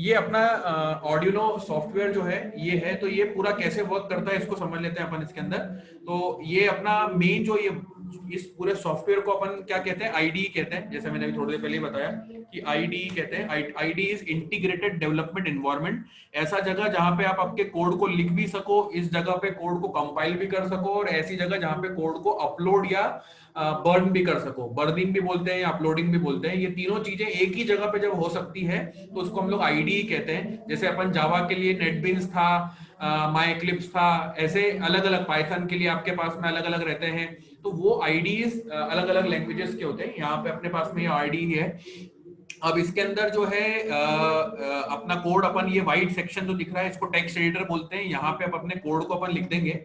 ये अपना Arduino software जो है ये है, तो ये पूरा कैसे वर्क करता है इसको समझ लेते हैं अपन इसके अंदर। तो ये अपना मेन जो ये इस पूरे सॉफ्टवेयर को अपन क्या कहते हैं, आईडी कहते हैं, जैसे मैंने अभी थोड़ी देर पहले ही बताया कि आईडी कहते हैं। ID is integrated development environment, ऐसा जगह जहां पे आप आपके कोड को लिख भी सको, इस जगह पे कोड को कंपाइल भी कर सको, और ऐसी जगह जहां पे कोड को अपलोड या बर्न भी कर सको। बर्निंग भी बोलते हैं या अपलोडिंग भी बोलते हैं, ये तीनों चीजें एक ही जगह पे जब हो सकती है तो उसको हम लोग आईडी कहते हैं। जैसे अपन जावा के लिए नेटबीन्स था, माई इक्लिप्स था, ऐसे अलग अलग पाइथन के लिए आपके पास में अलग अलग रहते हैं। तो वो आईडीज अलग अलग लैंग्वेजेस के होते हैं, यहाँ पे अपने पास में ये आईडी है। अब इसके अंदर जो है अपना कोड अपन, ये वाइट सेक्शन जो दिख रहा है इसको टेक्स्ट एडिटर बोलते हैं। यहाँ पे अपने कोड को अपन लिख देंगे।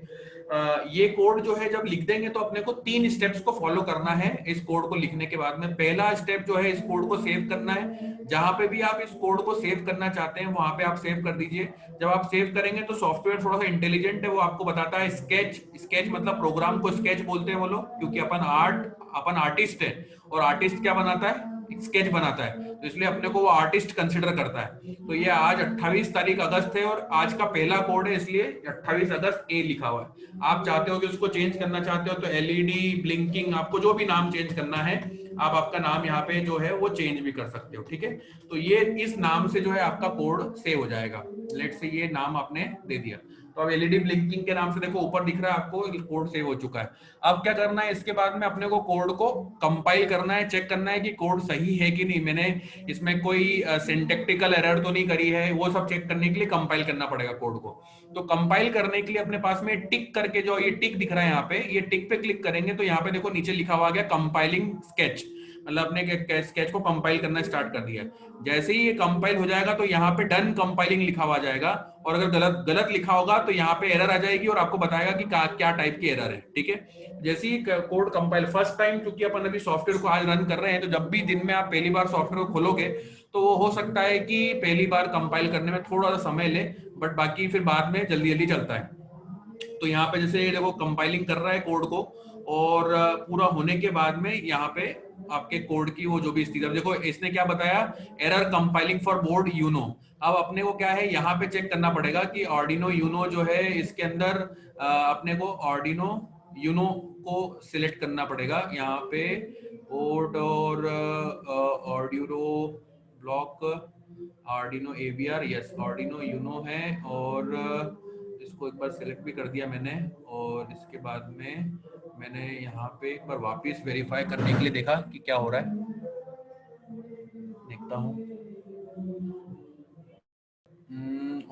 ये कोड जो है जब लिख देंगे तो अपने को 3 स्टेप्स को फॉलो करना है इस कोड को लिखने के बाद में। पहला स्टेप जो है इस कोड को सेव करना है। जहां पे भी आप इस कोड को सेव करना चाहते हैं वहां पे आप सेव कर दीजिए। जब आप सेव करेंगे तो सॉफ्टवेयर थोड़ा सा इंटेलिजेंट है, वो आपको बताता है स्केच। स्केच मतलब प्रोग्राम को स्केच बोलते हैं वो लोग, क्योंकि अपन आर्टिस्ट है, और आर्टिस्ट क्या बनाता है, स्केच बनाता है, तो इसलिए अपने को वो आर्टिस्ट कंसिडर करता है। तो ये आज 28 तारीख अगस्त है और आज का पहला कोड है, इसलिए 28 अगस्त ए लिखा हुआ है। आप चाहते हो कि उसको चेंज करना चाहते हो तो एलईडी ब्लिंकिंग, आपको जो भी नाम चेंज करना है आप आपका नाम यहाँ पे जो है वो चेंज भी कर सकते हो, ठीक है। तो ये इस नाम से जो है आपका कोड सेव हो जाएगा। लेट से ये नाम आपने दे दिया, तो अब एलईडी ब्लिंकिंग के नाम से देखो ऊपर दिख रहा है आपको, कोड सेव हो चुका है। अब क्या करना है, इसके बाद में अपने को कोड को कंपाइल करना है, चेक करना है कि कोड सही है कि नहीं, मैंने इसमें कोई सिंटैक्टिकल एरर तो नहीं करी है, वो सब चेक करने के लिए कंपाइल करना पड़ेगा कोड को। तो कंपाइल करने के लिए अपने पास में टिक करके, जो ये टिक दिख रहा है यहाँ पे, ये टिक पे क्लिक करेंगे तो यहाँ पे देखो नीचे लिखा हुआ गया कंपाइलिंग स्केच, मतलब अपने स्केच को कंपाइल करना स्टार्ट कर दिया। जैसे ही ये कंपाइल हो जाएगा तो यहाँ पे डन कंपाइलिंग लिखा हुआ जाएगा, और अगर गलत गलत लिखा होगा तो यहाँ पे एरर आ जाएगी और आपको बताएगा कि क्या टाइप की एरर है, ठीक है। जैसे ही कोड कंपाइल फर्स्ट टाइम, क्योंकि अपन अभी सॉफ्टवेयर को आज रन कर रहे हैं, तो जब भी दिन में आप पहली बार सॉफ्टवेयर को खोलोगे तो वो हो सकता है कि पहली बार कंपाइल करने में थोड़ा सा समय ले, बट बाकी फिर बाद में जल्दी जल्दी चलता है। तो यहाँ पे जैसे देखो कंपाइलिंग कर रहा है कोड को, और पूरा होने के बाद में यहाँ पे आपके कोड की वो जो भी स्थिति, देखो इसने क्या बताया, error compiling for board Uno. अब अपने को क्या है, यहाँ पे चेक करना पड़ेगा कि ऑर्डिनो यूनो जो है इसके अंदर अपने को ऑर्डिनो यूनो को सिलेक्ट करना पड़ेगा। यहाँ पे बोर्ड और Arduino block Arduino AVR, yes Arduino Uno है, और इसको एक बार सिलेक्ट भी कर दिया मैंने। और इसके बाद में मैंने यहाँ पे एक बार वापस वेरीफाई करने के लिए देखा कि क्या हो रहा है, देखता हूँ।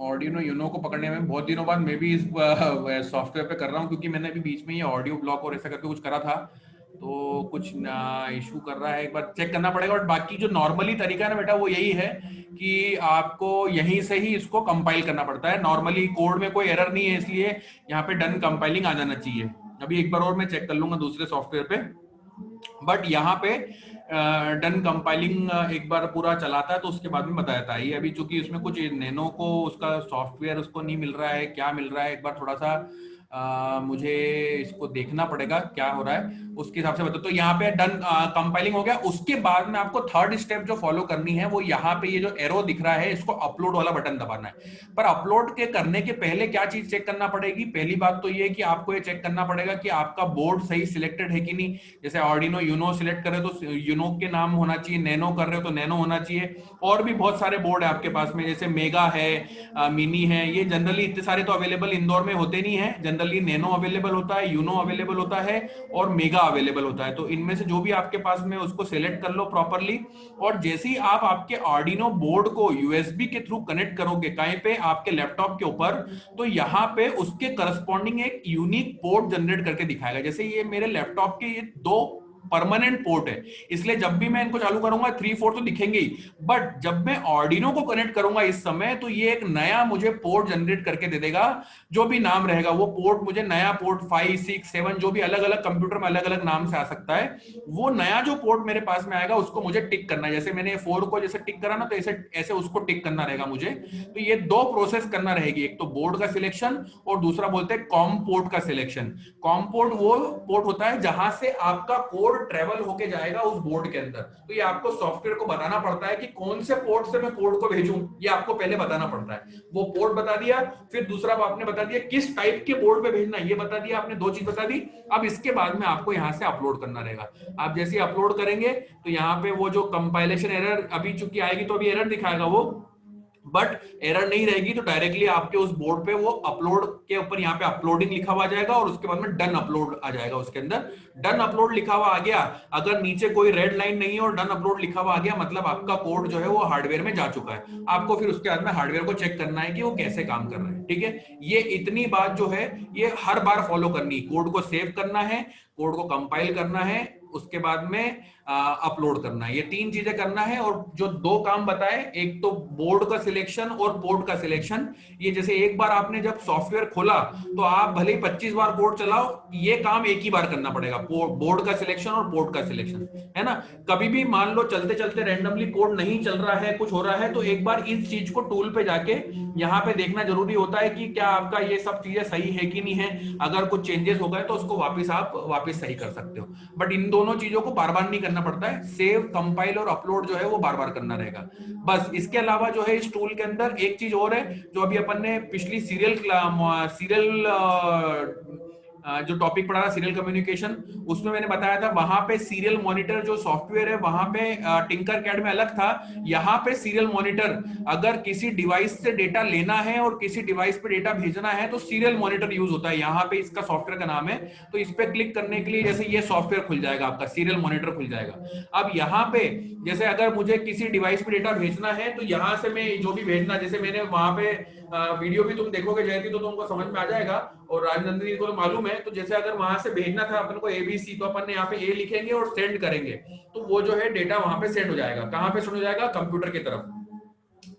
ऑडियो यूनो को पकड़ने में बहुत दिनों बाद मैं भी इस सॉफ्टवेयर पे कर रहा हूँ, क्योंकि मैंने अभी बीच में ये ऑडियो ब्लॉक और ऐसा करके कुछ करा था, तो कुछ इशू कर रहा है, एक बार चेक करना पड़ेगा। और बाकी जो नॉर्मली तरीका है ना बेटा, वो यही है कि आपको यहीं से ही इसको कंपाइल करना पड़ता है। नॉर्मली कोड में कोई एरर नहीं है, इसलिए यहाँ पे डन कंपाइलिंग आ जाना चाहिए। अभी एक बार और मैं चेक कर लूंगा दूसरे सॉफ्टवेयर पे, बट यहाँ पे डन कंपाइलिंग एक बार पूरा चलाता है तो उसके बाद में बताया था। ये अभी चूंकि उसमें कुछ नैनो को उसका सॉफ्टवेयर उसको नहीं मिल रहा है, क्या मिल रहा है, एक बार थोड़ा सा मुझे इसको देखना पड़ेगा क्या हो रहा है, उसके हिसाब से बताओ। तो यहाँ पे डन कंपाइलिंग हो गया। उसके बाद में आपको थर्ड स्टेप जो फॉलो करनी है वो यहाँ पे ये जो एरो दिख रहा है इसको अपलोड वाला बटन दबाना है। पर अपलोड के करने के पहले क्या चीज चेक करना पड़ेगी, पहली बात तो ये कि आपको ये चेक करना पड़ेगा कि आपका बोर्ड सही सिलेक्टेड है कि नहीं। जैसे ऑर्डिनो यूनो सिलेक्ट कर रहे हो तो यूनो के नाम होना चाहिए, नैनो कर रहे हो तो नैनो होना चाहिए। और भी बहुत सारे बोर्ड है आपके पास में, जैसे मेगा है, मिनी है, ये जनरली इतने सारे तो अवेलेबल इंदौर में होते नहीं है। जनरली नैनो अवेलेबल होता है, यूनो अवेलेबल होता है, और मेगा अवेलेबल होता है। तो इनमें से जो भी आपके पास में उसको सिलेक्ट कर लो प्रॉपरली। और जैसे ही आप आपके ऑर्डिनो बोर्ड को यूएसबी के थ्रू कनेक्ट करोगे कहीं पे आपके लैपटॉप के ऊपर, तो यहाँ पे उसके करस्पॉन्डिंग एक यूनिक पोर्ट जनरेट करके दिखाएगा। जैसे ये मेरे लैपटॉप के ये 2 परमानेंट पोर्ट है, इसलिए जब भी मैं इनको चालू करूंगा 3-4 तो दिखेंगे ही, बट जब मैं ऑर्डिनो को कनेक्ट करूंगा इस समय तो ये एक नया मुझे पोर्ट जनरेट करके दे देगा। जो भी नाम रहेगा वो पोर्ट मुझे नया पोर्ट 5, 6, 7 जो भी अलग अलग कंप्यूटर में अलग अलग नाम से आ सकता है, वो नया जो पोर्ट मेरे पास में आएगा उसको मुझे टिक करना है। जैसे मैंने 4 को जैसे टिक करा ना, तो ऐसे ऐसे उसको टिक करना रहेगा मुझे। तो ये 2 प्रोसेस करना रहेगी, एक तो बोर्ड का सिलेक्शन और दूसरा बोलते हैं कॉम पोर्ट का सिलेक्शन। कॉम पोर्ट वो पोर्ट होता है जहां से आपका कोड कोड ट्रेवल होके जाएगा उस बोर्ड के अंदर, तो ये आपको सॉफ्टवेयर को बताना पड़ता है कि कौन से पोर्ट से मैं कोड को भेजूं, ये आपको पहले बताना पड़ता है। वो पोर्ट बता दिया, फिर दूसरा आपने बता दिया किस टाइप के बोर्ड पे भेजना है, ये बता दिया आपने, 2 चीज बता दी। अब इसके बाद में आपको यहाँ से अपलोड करना रहेगा। आप जैसे अपलोड करेंगे तो यहाँ पे वो जो कंपाइलेशन एरर अभी चूंकि आएगी तो अभी एरर दिखाएगा वो, बट एरर नहीं रहेगी तो डायरेक्टली आपके उस बोर्ड पे वो अपलोड के ऊपर यहाँ पे अपलोडिंग लिखा हुआ आ जाएगा और उसके बाद में डन अपलोड आ जाएगा। उसके अंदर डन अपलोड लिखा हुआ आ गया, अगर नीचे कोई रेड लाइन नहीं है और डन अपलोड लिखा हुआ आ गया, मतलब आपका कोड जो है वो हार्डवेयर में जा चुका है। आपको फिर उसके बाद में हार्डवेयर को चेक करना है कि वो कैसे काम कर रहा है। ठीक है, ये इतनी बात जो है ये हर बार फॉलो करनी, कोड को सेव करना है, कोड को कंपाइल करना है, उसके बाद में अपलोड करना है, ये 3 चीजें करना है। और जो 2 काम बताए, एक तो बोर्ड का सिलेक्शन और पोर्ट का सिलेक्शन, ये जैसे एक बार आपने जब सॉफ्टवेयर खोला तो आप भले ही 25 बार कोड चलाओ, ये काम एक ही बार करना पड़ेगा, बोर्ड का सिलेक्शन और पोर्ट का सिलेक्शन, है ना। कभी भी मान लो चलते चलते रैंडमली कोड नहीं चल रहा है, कुछ हो रहा है, तो एक बार इस चीज को टूल पे जाके यहाँ पे देखना जरूरी होता है कि क्या आपका ये सब चीजें सही है कि नहीं है। अगर कुछ चेंजेस हो गए तो उसको आप वापस सही कर सकते हो, बट इन दोनों चीजों को बार बार नहीं करना पड़ता है। सेव, कंपाइल और अपलोड जो है वो बार बार करना रहेगा बस। इसके अलावा जो है इस टूल के अंदर एक चीज और है, जो अभी अपन ने पिछली सीरियल जो टॉपिक पढ़ा था सीरियल कम्युनिकेशन, उसमें मैंने बताया था वहां पे सीरियल मॉनिटर जो सॉफ्टवेयर है वहां पे टिंकर कैड में अलग था, यहाँ पे सीरियल मॉनिटर अगर किसी डिवाइस से डेटा लेना है और किसी डिवाइस पे डेटा भेजना है तो सीरियल मॉनिटर यूज होता है। यहाँ पे इसका सॉफ्टवेयर का नाम है, तो इस पे क्लिक करने के लिए जैसे ये सॉफ्टवेयर खुल जाएगा, आपका सीरियल मॉनिटर खुल जाएगा। अब यहाँ पे जैसे अगर मुझे किसी डिवाइस पे डेटा भेजना है तो यहाँ से मैं जो भी भेजना, जैसे मैंने वहां पे वीडियो भी तुम देखोगे जयती तो तुमको समझ में आ जाएगा, और राजनंदिनी को तो मालूम है। तो जैसे अगर वहां से भेजना था अपन को एबीसी, तो अपन ने यहाँ पे ए लिखेंगे और सेंड करेंगे, तो वो जो है डेटा वहां पे सेंड हो जाएगा। कहाँ पे सेंड हो जाएगा? कंप्यूटर की तरफ,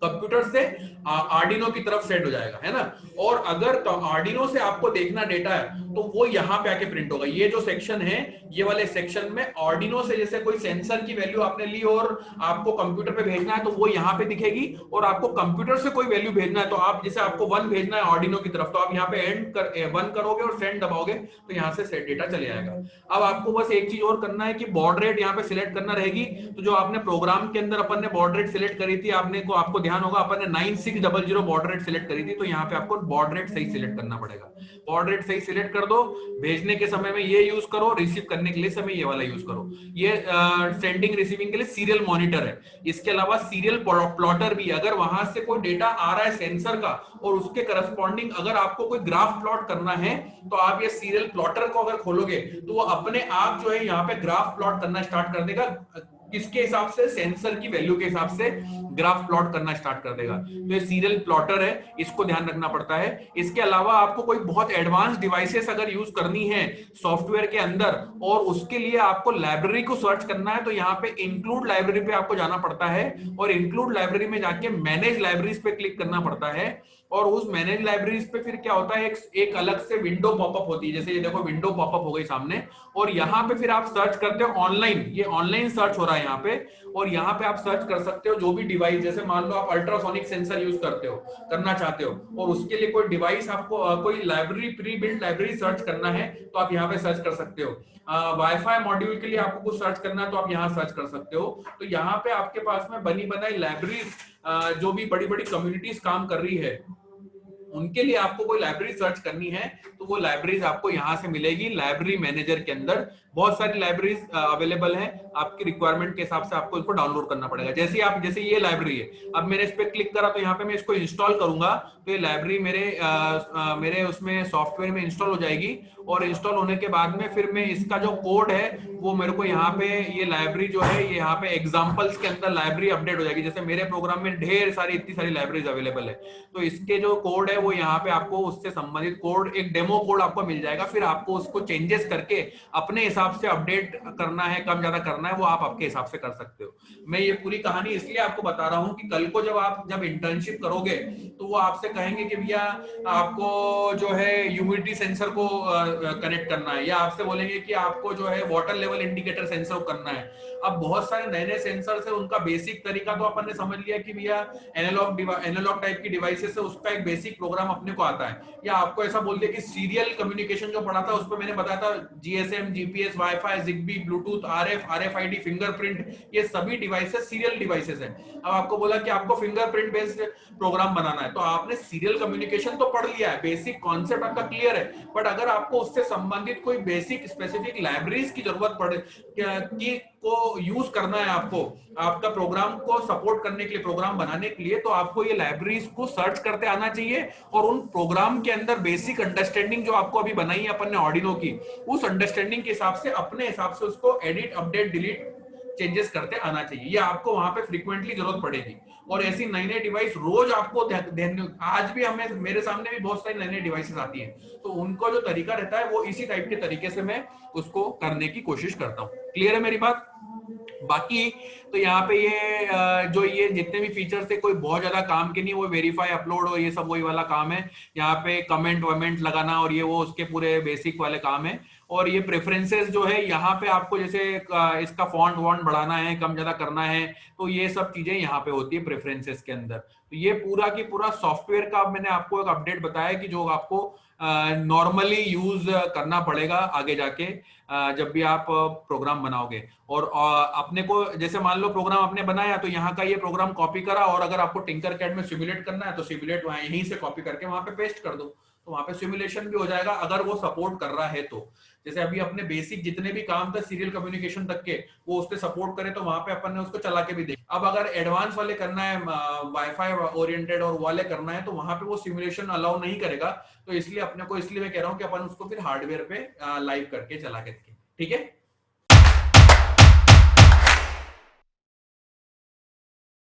कंप्यूटर से आर्डिनो की तरफ सेट हो जाएगा, है ना। और अगर आर्डिनो से आपको देखना डेटा है तो वो यहाँ पे आके प्रिंट होगा। ये जो सेक्शन है, ये वाले सेक्शन में आर्डिनो से जैसे कोई सेंसर की वैल्यू आपने ली और आपको कंप्यूटर पे भेजना है तो वो यहाँ पे दिखेगी, और आपको कंप्यूटर से कोई वैल्यू भेजना है तो आप जैसे आपको 1 भेजना है आर्डिनो की तरफ, तो आप यहाँ पे एंड कर 1 करोगे और सेंड दबाओगे तो यहाँ से सेट डेटा चले आएगा। अब आपको बस एक चीज और करना है कि बॉर्ड रेट यहाँ पे सिलेक्ट करना रहेगी। तो जो आपने प्रोग्राम के अंदर अपन ने बॉर्ड रेट सिलेक्ट करी थी, आपको ध्यान होगा अपन ने 9600 बॉर्ड रेट सिलेक्ट करी थी, तो यहाँ पे आपको बॉर्ड रेट सही सिलेक्ट करना पड़ेगा। बॉर्ड रेट सही सिलेक्ट कर दो, भेजने के समय में ये यूज करो, रिसीव करने के लिए समय ये वाला यूज करो। ये सेंडिंग रिसीविंग के लिए सीरियल मॉनिटर है। इसके अलावा सीरियल प्लॉटर भी, अगर वहां से कोई डेटा आ रहा है सेंसर का और उसके करस्पॉन्डिंग अगर आपको कोई ग्राफ प्लॉट करना है तो आप ये सीरियल प्लॉटर को अगर खोलोगे तो वो अपने आप जो है यहाँ पे ग्राफ प्लॉट करना स्टार्ट कर देगा। किसके हिसाब से? सेंसर की वैल्यू के हिसाब से ग्राफ प्लॉट करना स्टार्ट कर देगा। तो ये सीरियल प्लॉटर है, इसको ध्यान रखना पड़ता है। इसके अलावा आपको कोई बहुत एडवांस डिवाइसेस अगर यूज करनी है सॉफ्टवेयर के अंदर और उसके लिए आपको लाइब्रेरी को सर्च करना है तो यहाँ पे इंक्लूड लाइब्रेरी पे आपको जाना पड़ता है, और इंक्लूड लाइब्रेरी में जाके मैनेज लाइब्रेरीज पे क्लिक करना पड़ता है। और उस मैनेज लाइब्रेरीज पे फिर क्या होता है, एक अलग से विंडो पॉपअप होती है। जैसे ये देखो विंडो पॉपअप हो गई सामने, और यहाँ पे फिर आप सर्च करते हो ऑनलाइन, ये ऑनलाइन सर्च हो रहा है यहाँ पे, और यहाँ पे आप सर्च कर सकते हो जो भी डिवाइस, जैसे मान लो आप अल्ट्रासोनिक सेंसर यूज करना चाहते हो और उसके लिए कोई डिवाइस आपको कोई library, pre built library search करना है तो आप यहाँ पे सर्च कर सकते हो। वाईफाई मॉड्यूल के लिए आपको कुछ सर्च करना है तो आप यहाँ सर्च कर सकते हो। तो यहाँ पे आपके पास में बनी बनाई लाइब्रेरी जो भी बड़ी बड़ी कम्युनिटीज काम कर रही है उनके लिए आपको कोई लाइब्रेरी सर्च करनी है तो वो लाइब्रेरीज आपको यहां से मिलेगी। लाइब्रेरी मैनेजर के अंदर बहुत सारी लाइब्रेरीज अवेलेबल है, आपकी रिक्वायरमेंट के हिसाब से आपको इसको डाउनलोड करना पड़ेगा। जैसे ये लाइब्रेरी है, अब मैंने इस पे क्लिक करा तो यहाँ पे मैं इसको इंस्टॉल करूंगा तो ये लाइब्रेरी मेरे उसमें सॉफ्टवेयर में इंस्टॉल हो जाएगी, और इंस्टॉल होने के बाद में फिर मैं इसका जो कोड है वो मेरे को यहाँ पे ये लाइब्रेरी जो है ये यहाँ पे एग्जांपल्स के अंदर लाइब्रेरी अपडेट हो जाएगी। जैसे मेरे प्रोग्राम में ढेर सारी इतनी सारी लाइब्रेरीज अवेलेबल है, तो इसके जो कोड है वो यहाँ पे आपको उससे संबंधित कोड, एक डेमो कोड आपको मिल जाएगा। फिर आपको उसको चेंजेस करके अपने हिसाब से अपडेट करना है, कम ज्यादा करना है, वो आप आपके हिसाब से कर सकते हो। मैं ये पूरी कहानी इसलिए आपको बता रहा हूँ कि कल को जब इंटर्नशिप करोगे तो वो आपसे कहेंगे कि भैया आपको जो है ह्यूमिडिटी सेंसर को कनेक्ट करना है, या आपसे बोलेंगे कि आपको जो है वाटर लेवल इंडिकेटर सेंसर को करना है। अब बहुत सारे नए नए सेंसर है, उनका बेसिक तरीका तो अपन ने समझ लिया कि भैया एनालॉग टाइप की डिवाइसेस है, उसका एक बेसिक प्रोग्राम अपने को आता है। या आपको ऐसा बोल दिया कि सीरियल कम्युनिकेशन जो पढ़ा था उस पर मैंने बताया था GSM, GPS wifi, Zigbee, Bluetooth, RF, RFID, fingerprint, ये सभी डिवाइसेस सीरियल डिवाइसेस हैं। अब आपको बोला कि आपको फिंगरप्रिंट बेस्ड प्रोग्राम बनाना है, तो आपने सीरियल कम्युनिकेशन तो पढ़ लिया है, बेसिक कॉन्सेप्ट आपका क्लियर है, बट अगर आपको उससे संबंधित कोई बेसिक स्पेसिफिक लाइब्रेरीज की जरूरत पड़े कि को यूज करना है, आपको आपका प्रोग्राम को सपोर्ट करने के लिए, प्रोग्राम बनाने के लिए, तो आपको ये लाइब्रेरीज को सर्च करते आना चाहिए और उन प्रोग्राम के अंदर बेसिक अंडरस्टैंडिंग जो आपको अभी बनाई है अपन ने ऑर्डिनो की, उस अंडरस्टैंडिंग के हिसाब से अपने हिसाब से उसको एडिट, अपडेट, डिलीट, चेंजेस करते आना चाहिए। ये आपको वहां पे फ्रीक्वेंटली जरूरत पड़ेगी। और ऐसी नई नई डिवाइस रोज आपको आज भी हमें, मेरे सामने भी बहुत सारी नई नई डिवाइसेस आती हैं, तो उनको जो तरीका रहता है वो इसी टाइप के तरीके से मैं उसको करने की कोशिश करता हूँ। क्लियर है मेरी बात? बाकी तो यहाँ पे ये जो ये जितने भी फीचर्स थे कोई बहुत ज्यादा काम के नहीं, वो वेरीफाई, अपलोड और ये सब वही वाला काम है। यहाँ पे कमेंट वमेंट लगाना और ये वो उसके पूरे बेसिक वाले काम है। और ये प्रेफरेंसेस जो है यहाँ पे आपको जैसे इसका फॉन्ट वॉन्ट बढ़ाना है, कम ज्यादा करना है, तो ये सब चीजें यहाँ पे होती है प्रेफरेंसेस के अंदर। तो ये पूरा की पूरा सॉफ्टवेयर का मैंने आपको एक अपडेट बताया कि जो आपको नॉर्मली यूज करना पड़ेगा आगे जाके जब भी आप प्रोग्राम बनाओगे। और अपने को जैसे मान लो प्रोग्राम आपने बनाया, तो यहाँ का ये प्रोग्राम कॉपी करा, और अगर आपको टिंकरकैड में सिमुलेट करना है तो सिमुलेट वहां यहीं से कॉपी करके वहां पे पेस्ट कर दो, तो वहां पे सिमुलेशन भी हो जाएगा अगर वो सपोर्ट कर रहा है तो। जैसे अभी अपने बेसिक जितने भी काम थे सीरियल कम्युनिकेशन तक के, वो उससे सपोर्ट करे तो वहां पे अपन ने उसको चला के भी देखा। अब अगर एडवांस वाले करना है, वाईफाई ओरिएंटेड और वाले करना है, तो वहां पे वो सिमुलेशन अलाउ नहीं करेगा। तो इसलिए अपने को, इसलिए मैं कह रहा हूँ कि अपन उसको फिर हार्डवेयर पे लाइव करके चला के देखें। ठीक है?